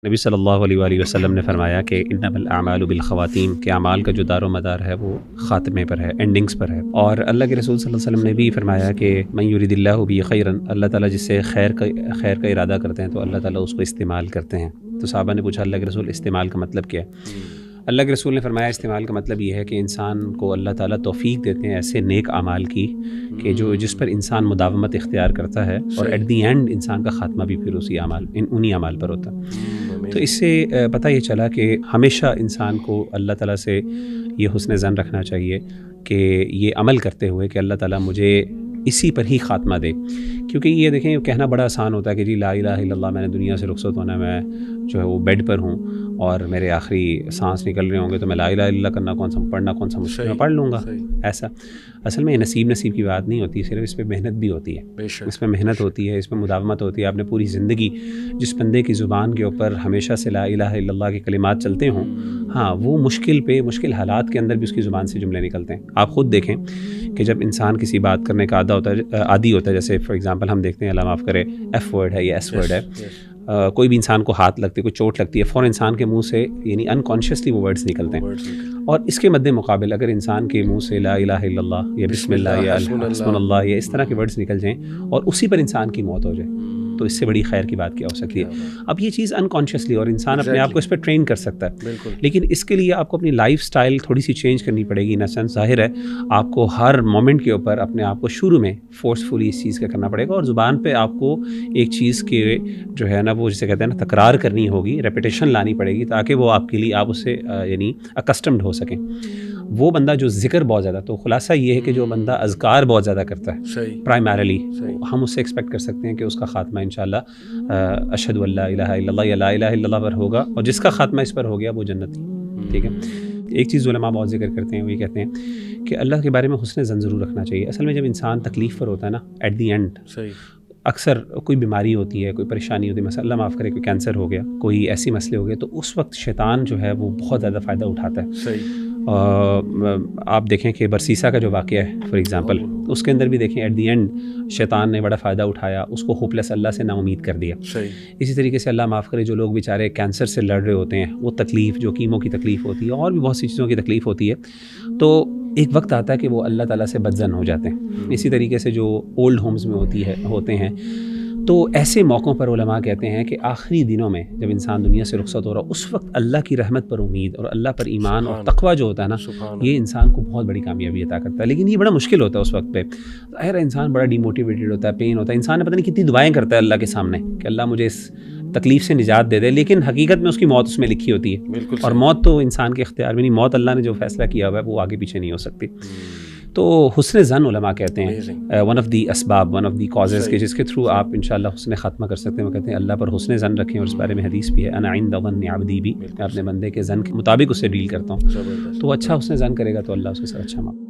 نبی صلی اللہ علیہ وآلہ وسلم نے فرمایا کہ انما الاعمال بالخواتیم، کہ اعمال کا جو دار و مدار ہے وہ خاتمے پر ہے، اینڈنگز پر ہے۔ اور اللہ کے رسول صلی اللہ علیہ وسلم نے بھی فرمایا کہ من یرید اللہ بہ خیرا، اللہ تعالیٰ جس سے خیر کا ارادہ کرتے ہیں تو اللہ تعالیٰ اس کو استعمال کرتے ہیں۔ تو صحابہ نے پوچھا اللہ کے رسول استعمال کا مطلب کیا ہے؟ اللہ کے رسول نے فرمایا استعمال کا مطلب یہ ہے کہ انسان کو اللہ تعالیٰ توفیق دیتے ہیں ایسے نیک اعمال کی کہ جس پر انسان مداومت اختیار کرتا ہے، اور ایٹ دی اینڈ انسان کا خاتمہ بھی پھر انہی اعمال پر ہوتا ہے۔ تو اس سے پتہ یہ چلا کہ ہمیشہ انسان کو اللہ تعالیٰ سے یہ حسن ظن رکھنا چاہیے کہ یہ عمل کرتے ہوئے کہ اللہ تعالیٰ مجھے اسی پر ہی خاتمہ دے۔ کیونکہ یہ دیکھیں کہنا بڑا آسان ہوتا ہے کہ جی لا الہ الا اللہ، میں نے دنیا سے رخصت ہونا ہے، میں جو ہے وہ بیڈ پر ہوں اور میرے آخری سانس نکل رہے ہوں گے تو میں لا الہ الا اللہ کرنا پڑھنا کون سا مشکل، میں پڑھ لوں گا۔ ایسا اصل میں یہ نصیب کی بات نہیں ہوتی، صرف اس پہ محنت بھی ہوتی ہے، اس میں محنت ہوتی ہے، اس میں مداومت ہوتی ہے۔ آپ نے پوری زندگی جس بندے کی زبان کے اوپر ہمیشہ سے لا الہ الا اللہ کے کلمات چلتے ہوں، ہاں وہ مشکل حالات کے اندر بھی اس کی زبان سے جملے نکلتے ہیں۔ آپ خود دیکھیں کہ جب انسان کسی بات کرنے کا عادی ہوتا ہے، جیسے فار ایگزامپل ہم دیکھتے ہیں اللہ معاف کرے ایف ورڈ ہے یا ایس ورڈ ہے، کوئی بھی انسان کو ہاتھ لگتی ہے، کوئی چوٹ لگتی ہے، فوراً انسان کے منہ سے یعنی انکانشیسلی وہ ورڈز نکلتے ہیں۔ اور اس کے مد مقابل اگر انسان کے منہ سے لا الہ الا اللہ یا بسم اللہ یا حسبنا اللہ یا اس طرح کے ورڈز نکل جائیں اور اسی پر انسان کی موت ہو جائے، تو اس سے بڑی خیر کی بات کیا ہو سکتی ہے؟ اب یہ چیز انکانشیسلی، اور انسان اپنے آپ کو اس پہ ٹرین کر سکتا ہے، لیکن اس کے لیے آپ کو اپنی لائف سٹائل تھوڑی سی چینج کرنی پڑے گی۔ ان سینس ظاہر ہے آپ کو ہر مومنٹ کے اوپر اپنے آپ کو شروع میں فورسفلی اس چیز کا کرنا پڑے گا، اور زبان پہ آپ کو ایک چیز کے جو ہے نا وہ جسے کہتے ہیں نا تکرار کرنی ہوگی، ریپیٹیشن لانی پڑے گی تاکہ وہ آپ کے لیے آپ اس سے یعنی اکسٹمڈ ہو سکیں۔ وہ بندہ جو ذکر بہت زیادہ، تو خلاصہ یہ ہے کہ جو بندہ اذکار بہت زیادہ کرتا ہے پرائمرلی، ہم اس سے ایکسپیکٹ کر سکتے ہیں کہ اس کا خاتمہ انشاءاللہ اشہد ان لا الہ الا اللہ یا لا الہ الا اللہ پر ہوگا، اور جس کا خاتمہ اس پر ہو گیا وہ جنتی۔ ٹھیک ہے، ایک چیز علماء بہت ذکر کرتے ہیں، وہ یہ کہتے ہیں کہ اللہ کے بارے میں حسن ظن ضرور رکھنا چاہیے۔ اصل میں جب انسان تکلیف پر ہوتا ہے نا، ایٹ دی اینڈ اکثر کوئی بیماری ہوتی ہے، کوئی پریشانی ہوتی ہے، مثلا اللہ معاف کرے کوئی کینسر ہو گیا، کوئی ایسی مسئلے ہو گئے، تو اس وقت شیطان جو ہے وہ بہت زیادہ فائدہ اٹھاتا ہے۔ آپ دیکھیں کہ برسیسا کا جو واقعہ ہے فار ایگزامپل، اس کے اندر بھی دیکھیں ایٹ دی اینڈ شیطان نے بڑا فائدہ اٹھایا، اس کو ہوپلیس اللہ سے نا امید کر دیا۔ اسی طریقے سے اللہ معاف کرے جو لوگ بیچارے کینسر سے لڑ رہے ہوتے ہیں، وہ تکلیف جو کیمو کی تکلیف ہوتی ہے اور بھی بہت سی چیزوں کی تکلیف ہوتی ہے، تو ایک وقت آتا ہے کہ وہ اللہ تعالیٰ سے بدظن ہو جاتے ہیں۔ اسی طریقے سے جو اولڈ ہومز میں ہوتے ہیں، تو ایسے موقعوں پر علماء کہتے ہیں کہ آخری دنوں میں جب انسان دنیا سے رخصت ہو رہا ہے، اس وقت اللہ کی رحمت پر امید اور اللہ پر ایمان اور تقویٰ جو ہوتا ہے نا، یہ انسان کو بہت بڑی کامیابی عطا کرتا ہے۔ لیکن یہ بڑا مشکل ہوتا ہے اس وقت پہ، ظاہر ہے انسان بڑا ڈی موٹیویٹڈ ہوتا ہے، پین ہوتا ہے، انسان نے پتہ نہیں کتنی دعائیں کرتا ہے اللہ کے سامنے کہ اللہ مجھے اس تکلیف سے نجات دے دے، لیکن حقیقت میں اس کی موت اس میں لکھی ہوتی ہے، اور موت تو انسان کے اختیار میں نہیں، موت اللہ نے جو فیصلہ کیا ہوا ہے وہ آگے پیچھے نہیں ہو سکتی۔ تو حسن ظن علماء کہتے ہیں ون آف دی اسباب، ون آف دی کازز کے جس کے تھرو آپ انشاءاللہ حسن خاتمہ کر سکتے ہیں، وہ کہتے ہیں اللہ پر حسن ظن رکھیں، اور اس بارے میں حدیث بھی ہے انا عند ظن عبدی بھی، میں اپنے بندے کے ظن کے مطابق اس سے ڈیل کرتا ہوں، تو وہ اچھا حسن ظن کرے گا تو اللہ اس کے ساتھ اچھا معاملہ